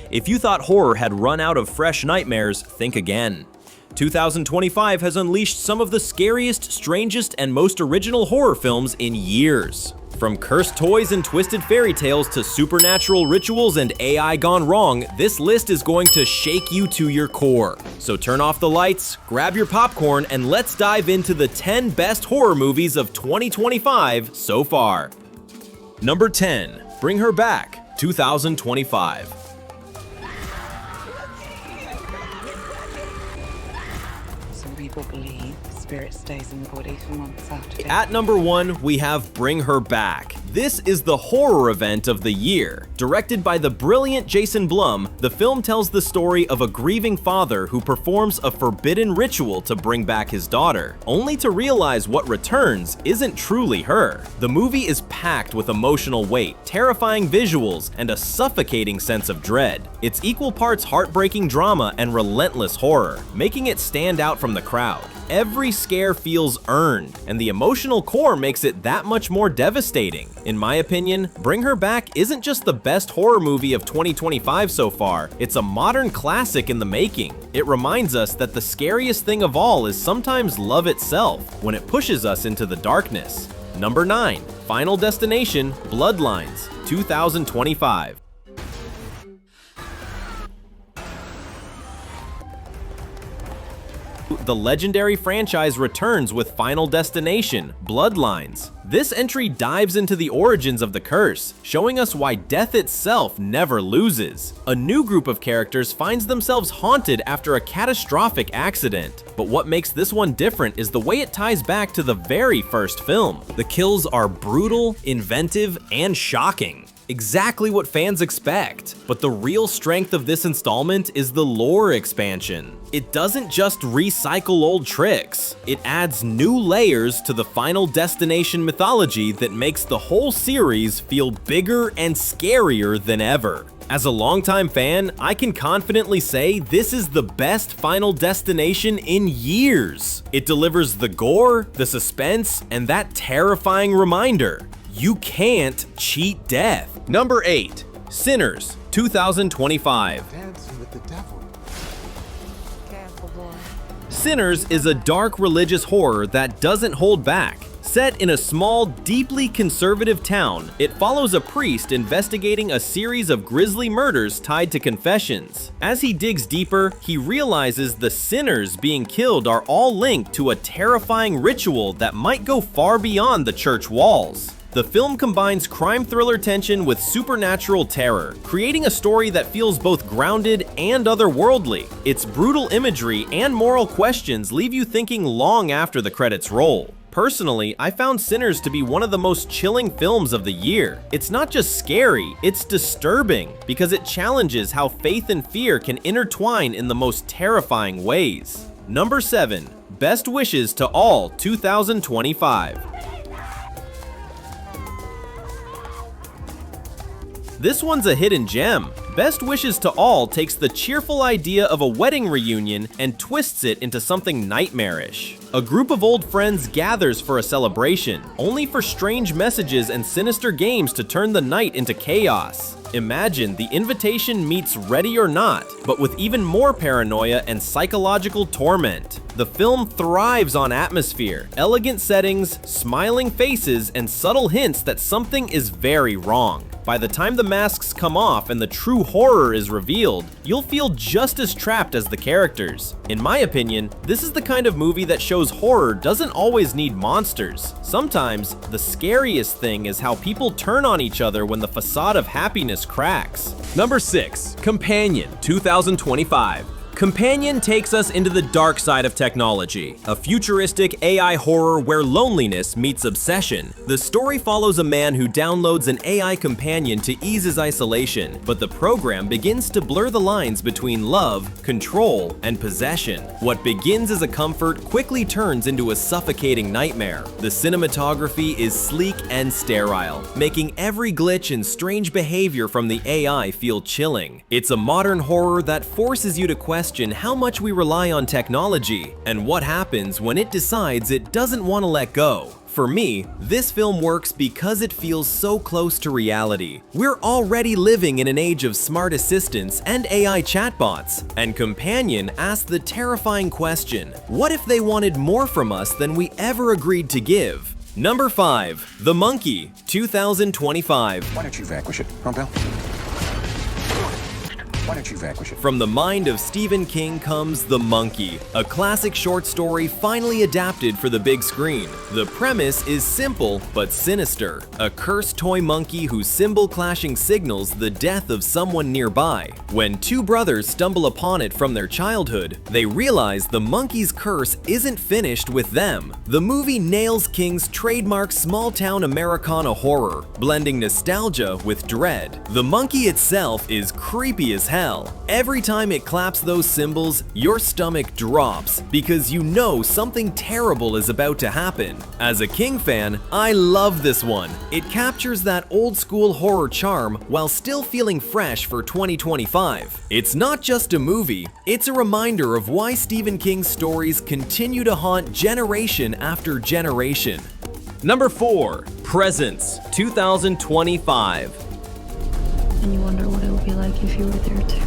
If you thought horror had run out of fresh nightmares, think again. 2025 has unleashed some of the scariest, strangest, and most original horror films in years. From cursed toys and twisted fairy tales to supernatural rituals and AI gone wrong, this list is going to shake you to your core. So turn off the lights, grab your popcorn, and let's dive into the 10 best horror movies of 2025 so far. Number 10. Bring Her Back, 2025. Some people believe spirit stays in the body for months after death. At number 1, we have Bring Her Back. This is the horror event of the year. Directed by the brilliant Jason Blum, the film tells the story of a grieving father who performs a forbidden ritual to bring back his daughter, only to realize what returns isn't truly her. The movie is packed with emotional weight, terrifying visuals, and a suffocating sense of dread. It's equal parts heartbreaking drama and relentless horror, making it stand out from the crowd. Every scare feels earned, and the emotional core makes it that much more devastating. In my opinion, Bring Her Back isn't just the best horror movie of 2025 so far, it's a modern classic in the making. It reminds us that the scariest thing of all is sometimes love itself, when it pushes us into the darkness. Number 9. Final Destination, Bloodlines, 2025. The legendary franchise returns with Final Destination, Bloodlines. This entry dives into the origins of the curse, showing us why death itself never loses. A new group of characters finds themselves haunted after a catastrophic accident. But what makes this one different is the way it ties back to the very first film. The kills are brutal, inventive, and shocking. Exactly what fans expect. But the real strength of this installment is the lore expansion. It doesn't just recycle old tricks, it adds new layers to the Final Destination mythology that makes the whole series feel bigger and scarier than ever. As a longtime fan, I can confidently say this is the best Final Destination in years. It delivers the gore, the suspense, and that terrifying reminder: you can't cheat death. Number 8. Sinners, 2025. Dancing with the devil. Careful, boy. Sinners is a dark religious horror that doesn't hold back. Set in a small, deeply conservative town, it follows a priest investigating a series of grisly murders tied to confessions. As he digs deeper, he realizes the sinners being killed are all linked to a terrifying ritual that might go far beyond the church walls. The film combines crime thriller tension with supernatural terror, creating a story that feels both grounded and otherworldly. Its brutal imagery and moral questions leave you thinking long after the credits roll. Personally, I found Sinners to be one of the most chilling films of the year. It's not just scary, it's disturbing, because it challenges how faith and fear can intertwine in the most terrifying ways. Number 7. Best Wishes to All, 2025. This one's a hidden gem. Best Wishes to All takes the cheerful idea of a wedding reunion and twists it into something nightmarish. A group of old friends gathers for a celebration, only for strange messages and sinister games to turn the night into chaos. Imagine The Invitation meets Ready or Not, but with even more paranoia and psychological torment. The film thrives on atmosphere, elegant settings, smiling faces, and subtle hints that something is very wrong. By the time the masks come off and the true horror is revealed, you'll feel just as trapped as the characters. In my opinion, this is the kind of movie that shows horror doesn't always need monsters. Sometimes, the scariest thing is how people turn on each other when the facade of happiness cracks. Number 6. Companion, 2025. Companion takes us into the dark side of technology, a futuristic AI horror where loneliness meets obsession. The story follows a man who downloads an AI companion to ease his isolation, but the program begins to blur the lines between love, control, and possession. What begins as a comfort quickly turns into a suffocating nightmare. The cinematography is sleek and sterile, making every glitch and strange behavior from the AI feel chilling. It's a modern horror that forces you to question how much we rely on technology and what happens when it decides it doesn't want to let go. For me, this film works because it feels so close to reality. We're already living in an age of smart assistants and AI chatbots, and Companion asks the terrifying question, what if they wanted more from us than we ever agreed to give? Number 5. The Monkey, 2025. Why don't you vanquish it, huh, pal? Why don't you vanquish it? From the mind of Stephen King comes The Monkey, a classic short story finally adapted for the big screen. The premise is simple but sinister. A cursed toy monkey whose symbol clashing signals the death of someone nearby. When two brothers stumble upon it from their childhood, they realize the monkey's curse isn't finished with them. The movie nails King's trademark small-town Americana horror, blending nostalgia with dread. The monkey itself is creepy as hell. Every time it claps those symbols, your stomach drops because you know something terrible is about to happen. As a King fan, I love this one. It captures that old school horror charm while still feeling fresh for 2025. It's not just a movie, it's a reminder of why Stephen King's stories continue to haunt generation after generation. Number 4. Presence, 2025. And you wonder what it would be like if you were there too.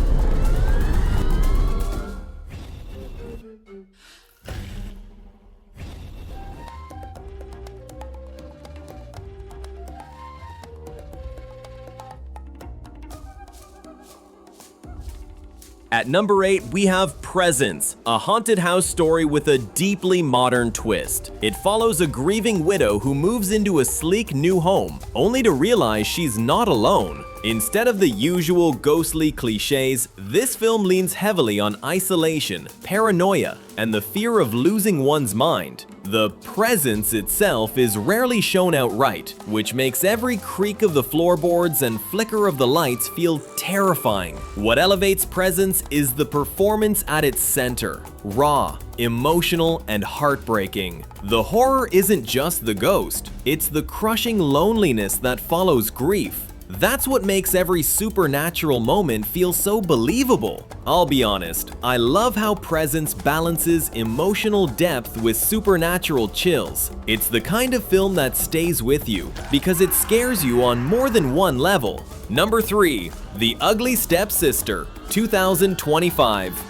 At number 8, we have Presence, a haunted house story with a deeply modern twist. It follows a grieving widow who moves into a sleek new home, only to realize she's not alone. Instead of the usual ghostly cliches, this film leans heavily on isolation, paranoia, and the fear of losing one's mind. The presence itself is rarely shown outright, which makes every creak of the floorboards and flicker of the lights feel terrifying. What elevates Presence is the performance at its center, raw, emotional, and heartbreaking. The horror isn't just the ghost, it's the crushing loneliness that follows grief. That's what makes every supernatural moment feel so believable. I'll be honest, I love how Presence balances emotional depth with supernatural chills. It's the kind of film that stays with you because it scares you on more than one level. Number 3. The Ugly Stepsister, 2025.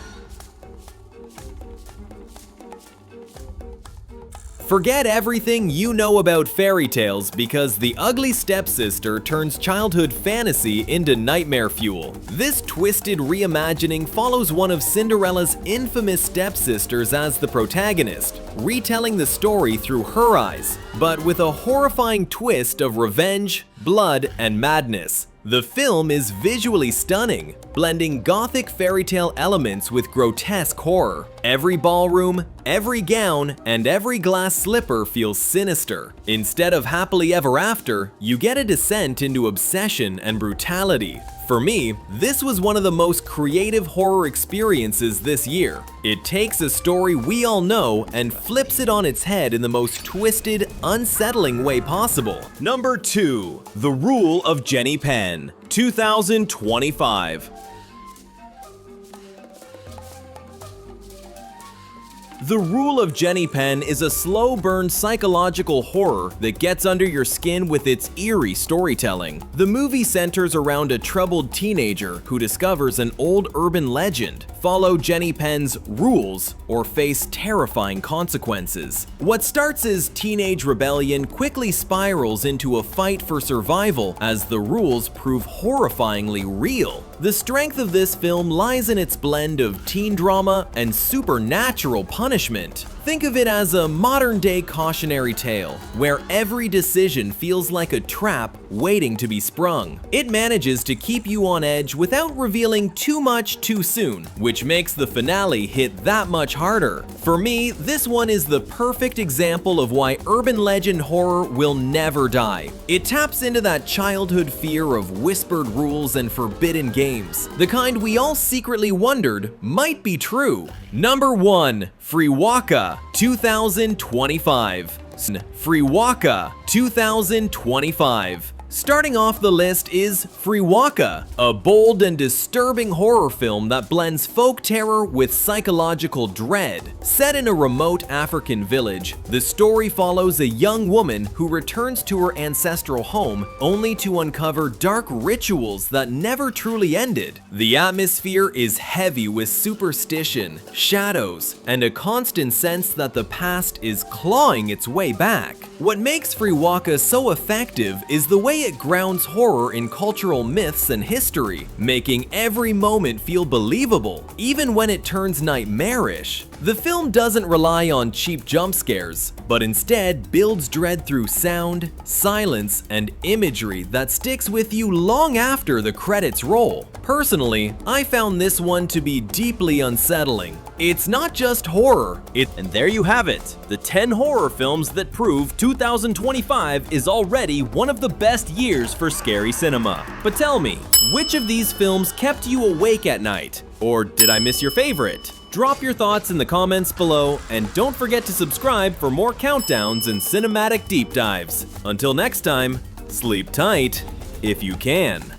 Forget everything you know about fairy tales because The Ugly Stepsister turns childhood fantasy into nightmare fuel. This twisted reimagining follows one of Cinderella's infamous stepsisters as the protagonist, retelling the story through her eyes, but with a horrifying twist of revenge, blood, and madness. The film is visually stunning, blending gothic fairy tale elements with grotesque horror. Every ballroom, every gown, and every glass slipper feels sinister. Instead of happily ever after, you get a descent into obsession and brutality. For me, this was one of the most creative horror experiences this year. It takes a story we all know and flips it on its head in the most twisted, unsettling way possible. Number 2. The Rule of Jenny Penn, 2025. The Rule of Jenny Penn is a slow-burn psychological horror that gets under your skin with its eerie storytelling. The movie centers around a troubled teenager who discovers an old urban legend, follow Jenny Penn's rules, or face terrifying consequences. What starts as teenage rebellion quickly spirals into a fight for survival as the rules prove horrifyingly real. The strength of this film lies in its blend of teen drama and supernatural punishment. Think of it as a modern-day cautionary tale, where every decision feels like a trap waiting to be sprung. It manages to keep you on edge without revealing too much too soon, which makes the finale hit that much harder. For me, this one is the perfect example of why urban legend horror will never die. It taps into that childhood fear of whispered rules and forbidden games, the kind we all secretly wondered might be true. Number 1. Frewaka, 2025. Frewaka, 2025. Starting off the list is Frewaka, a bold and disturbing horror film that blends folk terror with psychological dread. Set in a remote African village, the story follows a young woman who returns to her ancestral home only to uncover dark rituals that never truly ended. The atmosphere is heavy with superstition, shadows, and a constant sense that the past is clawing its way back. What makes Frewaka so effective is the way it grounds horror in cultural myths and history, making every moment feel believable, even when it turns nightmarish. The film doesn't rely on cheap jump scares, but instead builds dread through sound, silence, and imagery that sticks with you long after the credits roll. Personally, I found this one to be deeply unsettling. It's not just horror, And there you have it, the 10 horror films that prove 2025 is already one of the best years for scary cinema. But tell me, which of these films kept you awake at night? Or did I miss your favorite? Drop your thoughts in the comments below, and don't forget to subscribe for more countdowns and cinematic deep dives. Until next time, sleep tight if you can.